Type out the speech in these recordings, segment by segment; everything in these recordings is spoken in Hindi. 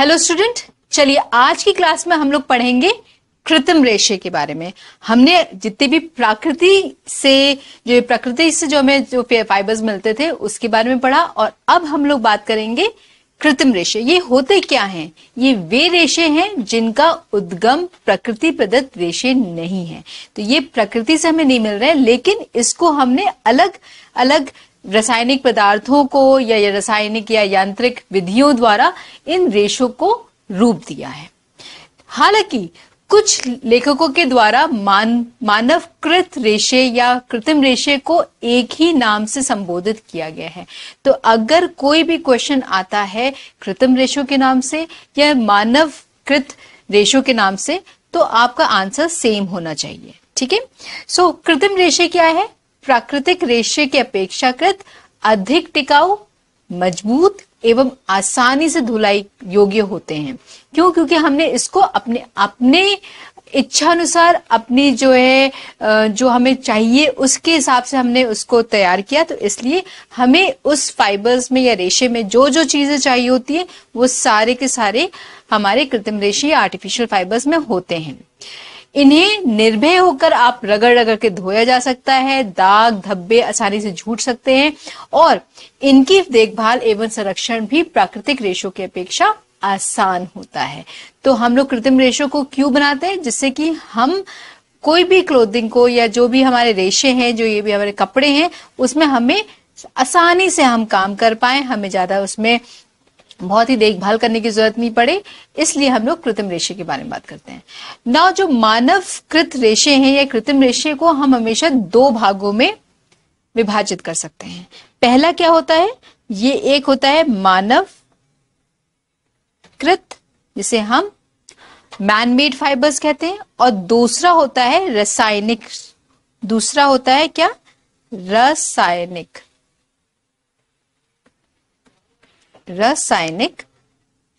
हेलो स्टूडेंट, चलिए आज की क्लास में हम लोग पढ़ेंगे कृत्रिम रेशे के बारे में। हमने जितने भी प्रकृति से जो हमें जो फाइबर्स मिलते थे उसके बारे में पढ़ा, और अब हम लोग बात करेंगे कृत्रिम रेशे। ये होते क्या हैं? ये वे रेशे हैं जिनका उद्गम प्रकृति प्रदत्त रेशे नहीं है। तो ये प्रकृति से हमें नहीं मिल रहे, लेकिन इसको हमने अलग अलग रासायनिक पदार्थों को या रासायनिक या यांत्रिक विधियों द्वारा इन रेशों को रूप दिया है। हालांकि कुछ लेखकों के द्वारा मानवकृत रेशे या कृत्रिम रेशे को एक ही नाम से संबोधित किया गया है। तो अगर कोई भी क्वेश्चन आता है कृत्रिम रेशों के नाम से या मानवकृत रेशों के नाम से, तो आपका आंसर सेम होना चाहिए। ठीक है। सो कृत्रिम रेशे क्या है? प्राकृतिक रेशे के अपेक्षाकृत अधिक टिकाऊ, मजबूत एवं आसानी से धुलाई योग्य होते हैं। क्यों? क्योंकि हमने इसको अपने इच्छा अनुसार, अपनी जो हमें चाहिए उसके हिसाब से हमने उसको तैयार किया। तो इसलिए हमें उस फाइबर्स में या रेशे में जो जो चीजें चाहिए होती है वो सारे के सारे हमारे कृत्रिम रेशे या आर्टिफिशियल फाइबर्स में होते हैं। इन्हें निर्भय होकर आप रगड़ रगड़ के धोया जा सकता है, दाग धब्बे आसानी से झूठ सकते हैं, और इनकी देखभाल एवं संरक्षण भी प्राकृतिक रेशों की अपेक्षा आसान होता है। तो हम लोग कृत्रिम रेशों को क्यों बनाते हैं? जिससे कि हम कोई भी क्लोथिंग को या जो भी हमारे रेशे हैं, जो ये भी हमारे कपड़े हैं, उसमें हमें आसानी से हम काम कर पाए, हमें ज्यादा उसमें बहुत ही देखभाल करने की जरूरत नहीं पड़े। इसलिए हम लोग कृत्रिम रेशे के बारे में बात करते हैं। ना जो मानवकृत रेशे हैं या कृत्रिम रेशे को हम हमेशा दो भागों में विभाजित कर सकते हैं। पहला क्या होता है? ये एक होता है मानवकृत, जिसे हम मैन मेड फाइबर्स कहते हैं, और दूसरा होता है रासायनिक। दूसरा होता है क्या? रासायनिक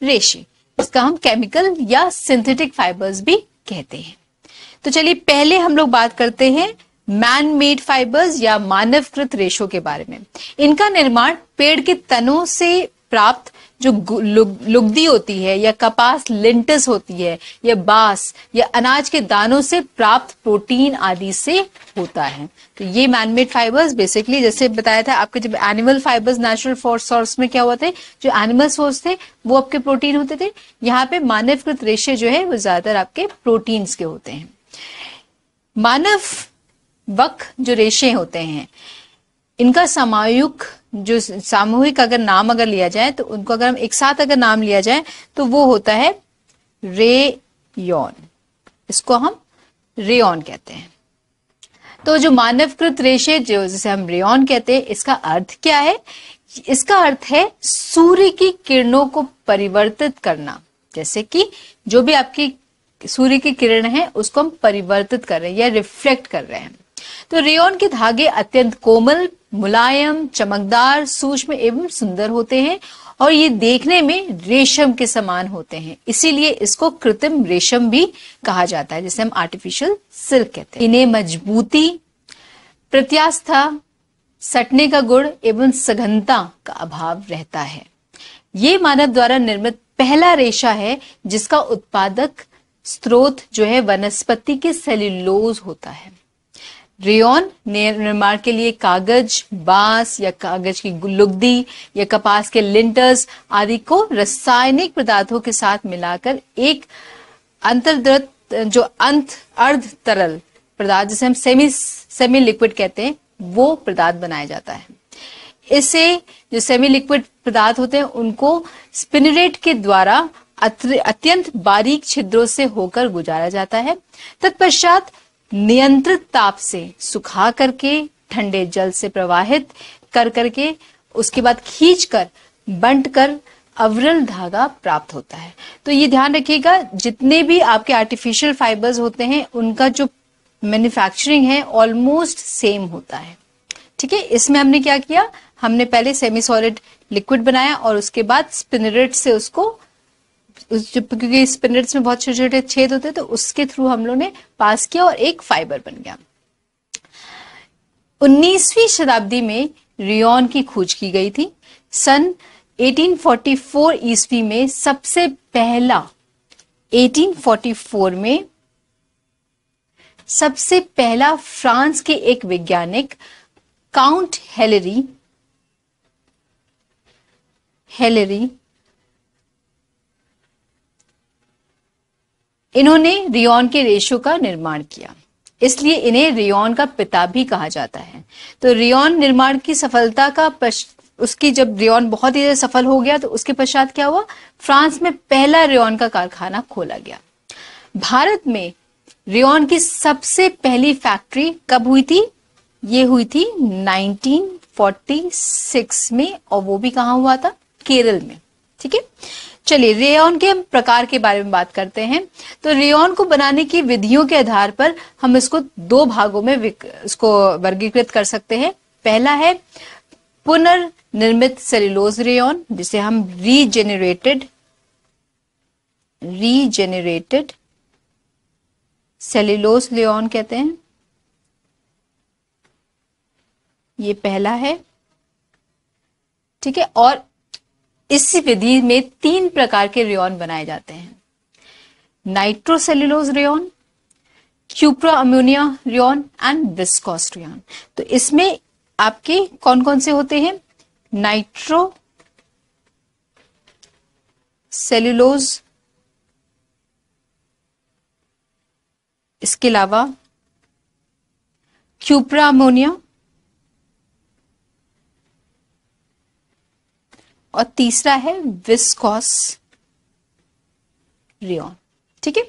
रेशे। इसका हम केमिकल या सिंथेटिक फाइबर्स भी कहते हैं। तो चलिए पहले हम लोग बात करते हैं मैन मेड फाइबर्स या मानवकृत रेशों के बारे में। इनका निर्माण पेड़ के तनों से प्राप्त जो लुगदी होती है, या कपास लिंटस होती है, या बांस या अनाज के दानों से प्राप्त प्रोटीन आदि से होता है। तो ये मैनमेड फाइबर्स बेसिकली, जैसे बताया था आपके, जब एनिमल फाइबर्स नेचुरल सोर्स में क्या होते हैं, जो एनिमल सोर्स थे वो आपके प्रोटीन होते थे। यहाँ पे मानवकृत रेशे जो है वो ज्यादातर आपके प्रोटीन्स के होते हैं। मानववक जो रेशे होते हैं, इनका सामूहिक अगर नाम अगर लिया जाए, तो उनको अगर हम एक साथ अगर नाम लिया जाए तो वो होता है रेयॉन। इसको हम रेयॉन कहते हैं। तो जो मानवकृत रेशे जिसे हम रेयॉन कहते हैं, इसका अर्थ क्या है? इसका अर्थ है सूर्य की किरणों को परिवर्तित करना। जैसे कि जो भी आपकी सूर्य की किरण है उसको हम परिवर्तित कर रहे हैं या रिफ्लेक्ट कर रहे हैं। तो रेयॉन के धागे अत्यंत कोमल, मुलायम, चमकदार, सूक्ष्म एवं सुंदर होते हैं, और ये देखने में रेशम के समान होते हैं। इसीलिए इसको कृत्रिम रेशम भी कहा जाता है, जिसे हम आर्टिफिशियल सिल्क कहते हैं। इन्हें मजबूती, प्रत्यास्था, सटने का गुण एवं सघनता का अभाव रहता है। ये मानव द्वारा निर्मित पहला रेशा है जिसका उत्पादक स्रोत जो है वनस्पति के सेल्यूलोज होता है। रेयॉन निर्माण के लिए कागज, बांस या कागज की लुगदी या कपास के लिंटर्स आदि को रासायनिक पदार्थों के साथ मिलाकर एक अर्ध तरल पदार्थ, जिसे हम सेमी लिक्विड कहते हैं, वो पदार्थ बनाया जाता है। इससे जो सेमी लिक्विड पदार्थ होते हैं उनको स्पिनरेट के द्वारा अत्यंत बारीक छिद्रों से होकर गुजारा जाता है। तत्पश्चात नियंत्रित ताप से सुखा करके, ठंडे जल से प्रवाहित कर करके, उसके बाद खींचकर बंटकर अविरल धागा प्राप्त होता है। तो ये ध्यान रखिएगा, जितने भी आपके आर्टिफिशियल फाइबर्स होते हैं उनका जो मैन्युफैक्चरिंग है ऑलमोस्ट सेम होता है। ठीक है। इसमें हमने क्या किया? हमने पहले सेमी सॉलिड लिक्विड बनाया और उसके बाद स्पिनरेट से उसको, क्योंकि स्पिनरेट्स में बहुत छोटे छोटे छेद होते हैं, तो उसके थ्रू हम लोग ने पास किया और एक फाइबर बन गया। 19वीं शताब्दी में रेयॉन की खोज की गई थी। सन 1844 ईस्वी में सबसे पहला 1844 में सबसे पहला फ्रांस के एक वैज्ञानिक काउंट हेलेरी इन्होंने रियोन के रेशो का निर्माण किया, इसलिए इन्हें रियोन का पिता भी कहा जाता है। तो रियोन निर्माण की सफलता का उसकी जब रियोन बहुत ही सफल हो गया तो उसके पश्चात क्या हुआ, फ्रांस में पहला रियोन का कारखाना खोला गया। भारत में रियोन की सबसे पहली फैक्ट्री कब हुई थी? ये हुई थी 1946 में, और वो भी कहाँ हुआ था? केरल में। ठीक है, चलिए रेयॉन के हम प्रकार के बारे में बात करते हैं। तो रेयॉन को बनाने की विधियों के आधार पर हम इसको दो भागों में इसको वर्गीकृत कर सकते हैं। पहला है पुनर्निर्मित सेल्यूलोज रेयॉन, जिसे हम रीजेनरेटेड सेल्यूलोज रेयॉन कहते हैं। ये पहला है, ठीक है। और इस विधि में 3 प्रकार के रेयॉन बनाए जाते हैं: nitrocellulose rayon, cupro ammonia rayon and viscose rayon. तो इसमें आपके कौन कौन से होते हैं? नाइट्रो सेल्यूलोज, इसके अलावा क्यूप्रा अमोनिया, और तीसरा है विस्कोस रेयॉन। ठीक है,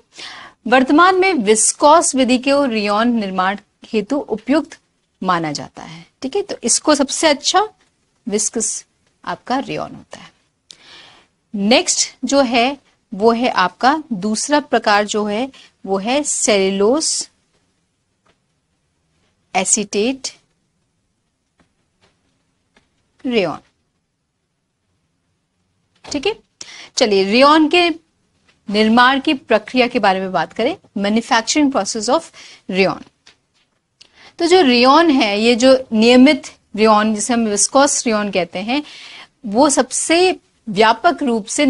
वर्तमान में विस्कोस विधि को रेयॉन निर्माण हेतु उपयुक्त माना जाता है। ठीक है, तो इसको सबसे अच्छा विस्कस आपका रेयॉन होता है। नेक्स्ट जो है वो है आपका दूसरा प्रकार जो है वो है सेल्यूलोज एसीटेट रेयॉन। ठीक है, चलिए रेयॉन के निर्माण की प्रक्रिया के बारे में बात करें, मैन्युफैक्चरिंग प्रोसेस ऑफ रेयॉन। तो जो रेयॉन है, ये जो नियमित रेयॉन जिसे हम विस्कोस रेयॉन कहते हैं, वो सबसे व्यापक रूप से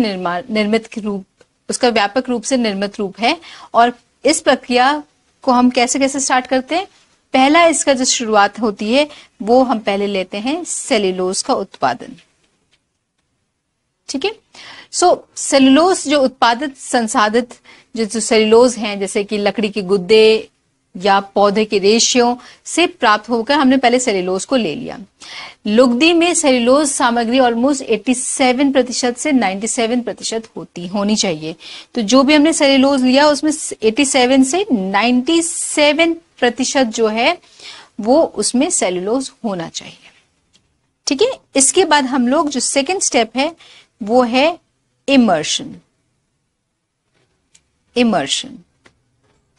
उसका व्यापक रूप से निर्मित रूप है। और इस प्रक्रिया को हम कैसे कैसे स्टार्ट करते हैं? पहला इसका जो शुरुआत होती है वो हम पहले लेते हैं सेल्यूलोज का उत्पादन। ठीक है, सो सेल्यूलोज जो उत्पादित संसाधित जो सेल्यूलोज हैं, जैसे कि लकड़ी के गुद्दे या पौधे के रेशों से प्राप्त होकर हमने पहले सेल्यूलोज को ले लिया। लुगदी में सेल्यूलोज सामग्री ऑलमोस्ट 87% से 97% होनी चाहिए। तो जो भी हमने सेल्यूलोज लिया उसमें 87 से 97% जो है वो उसमें सेल्यूलोज होना चाहिए। ठीक है, इसके बाद हम लोग जो सेकेंड स्टेप है वो है इमर्शन।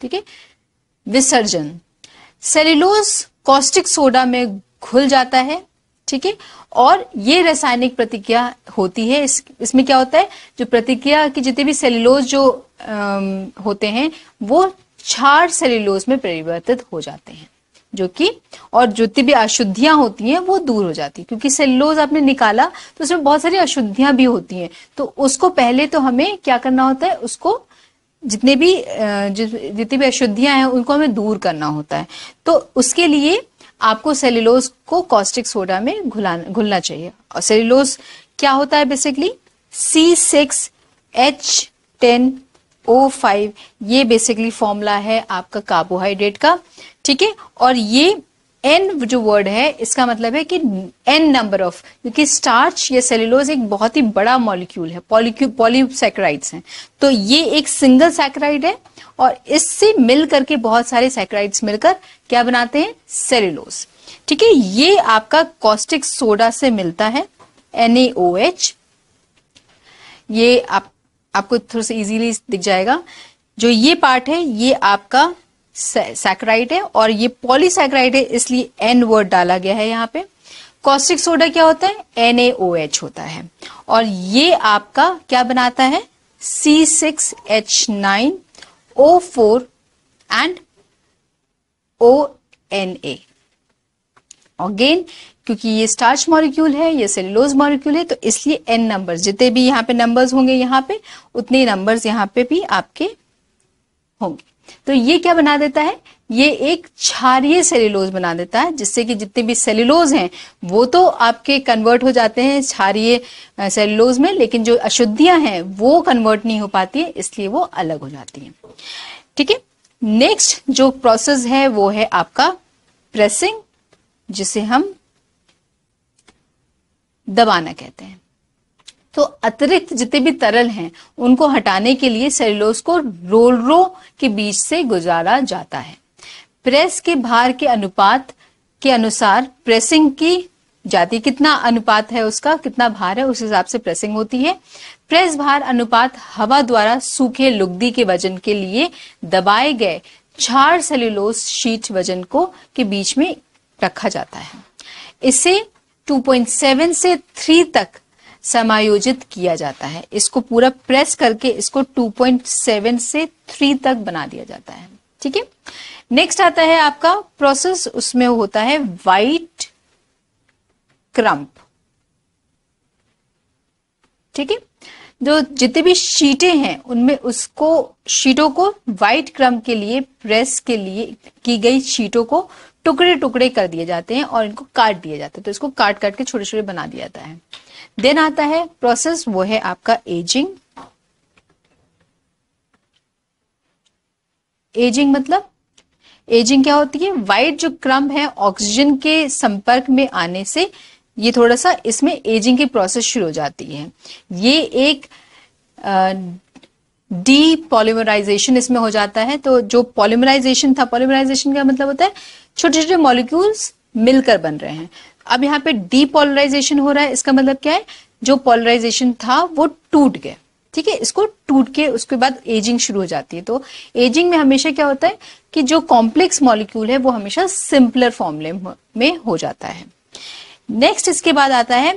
ठीक है, विसर्जन। सेल्यूलोज कॉस्टिक सोडा में घुल जाता है। ठीक है, और ये रासायनिक प्रतिक्रिया होती है। इसमें क्या होता है, जो प्रतिक्रिया की जितने भी सेल्यूलोज जो होते हैं वो क्षार सेल्यूलोज में परिवर्तित हो जाते हैं, जो कि और जितनी भी अशुद्धियां होती हैं वो दूर हो जाती है। क्योंकि सेल्यूलोज आपने निकाला तो उसमें बहुत सारी अशुद्धियां भी होती हैं, तो उसको पहले तो हमें क्या करना होता है, उसको जितनी भी अशुद्धियां हैं उनको हमें दूर करना होता है। तो उसके लिए आपको सेल्यूलोज को कॉस्टिक सोडा में घुलना चाहिए। और सेल्यूलोज क्या होता है बेसिकली C6H10O5, ये बेसिकली फॉर्मूला है आपका कार्बोहाइड्रेट का। ठीक है, और ये N जो वर्ड है इसका मतलब है कि N नंबर ऑफ, क्योंकि स्टार्च या सेल्यूलोज एक बहुत ही बड़ा मॉलिक्यूल है, पॉलीसैकेराइड्स हैं। तो ये एक सिंगल सैकेराइड है और इससे मिल करके बहुत सारे सैकेराइड्स मिलकर क्या बनाते हैं, सेल्यूलोज। ठीक है, ये आपका कॉस्टिक सोडा से मिलता है NaOH। ये आपको थोड़ा सा इजीली दिख जाएगा। जो ये पार्ट है ये आपका सैकेराइड है और ये पॉलीसैकेराइड है, इसलिए N वर्ड डाला गया है यहाँ पे। कॉस्टिक सोडा क्या होता है, NaOH होता है। और ये आपका क्या बनाता है, C6H9O4 एंड ONA। अगेन क्योंकि ये स्टार्च मॉलिक्यूल है, ये सेलुलोज मॉलिक्यूल है, तो इसलिए n नंबर्स, जितने भी यहाँ पे नंबर्स होंगे यहाँ पे, उतने ही नंबर्स यहाँ पे भी आपके होंगे। तो ये क्या बना देता है, ये एक क्षारीय सेलुलोज बना देता है, जिससे कि जितने भी सेलुलोज हैं वो तो आपके कन्वर्ट हो जाते हैं क्षारीय सेलुलोज में, लेकिन जो अशुद्धियां हैं वो कन्वर्ट नहीं हो पाती है, इसलिए वो अलग हो जाती हैं। ठीक है, नेक्स्ट जो प्रोसेस है वो है आपका प्रेसिंग, जिसे हम दबाना कहते हैं। तो अतिरिक्त जितने भी तरल हैं उनको हटाने के लिए सेलुलोज को रोलरों के बीच से गुजारा जाता है। प्रेस के भार के अनुपात के अनुसार प्रेसिंग की जाती, कितना अनुपात है उसका, कितना भार है, उस हिसाब से प्रेसिंग होती है। प्रेस भार अनुपात हवा द्वारा सूखे लुगदी के वजन के लिए दबाए गए क्षार सेलुलोज शीट वजन को के बीच में रखा जाता है। इसे 2.7 से 3 तक समायोजित किया जाता है। इसको पूरा प्रेस करके इसको 2.7 से 3 तक बना दिया जाता है। ठीक है, नेक्स्ट आता है आपका प्रोसेस, उसमें होता है वाइट क्रम्प। ठीक है, जो जितने भी शीटें हैं उनमें उसको शीटों को वाइट क्रम्प के लिए प्रेस के लिए की गई शीटों को टुकड़े टुकड़े कर दिए जाते हैं और इनको काट दिया जाता है। तो इसको काट काट के छोटे छोटे बना दिया जाता है। देन आता है प्रोसेस, वो है आपका एजिंग। एजिंग मतलब, एजिंग क्या होती है, वाइट जो क्रम्ब है ऑक्सीजन के संपर्क में आने से ये थोड़ा सा इसमें एजिंग की प्रोसेस शुरू हो जाती है। ये एक डीपॉलीमराइजेशन इसमें हो जाता है। तो जो पॉलीमराइजेशन था, पॉलीमराइजेशन का मतलब होता है छोटे छोटे मॉलिक्यूल्स मिलकर बन रहे हैं। अब यहाँ पे डीपोलराइजेशन हो रहा है, इसका मतलब क्या है, जो पोलराइजेशन था वो टूट गया। ठीक है, इसको टूट के उसके बाद एजिंग शुरू हो जाती है। तो एजिंग में हमेशा क्या होता है कि जो कॉम्प्लेक्स मॉलिक्यूल है वो हमेशा सिंपलर फॉर्मूले में हो जाता है। नेक्स्ट इसके बाद आता है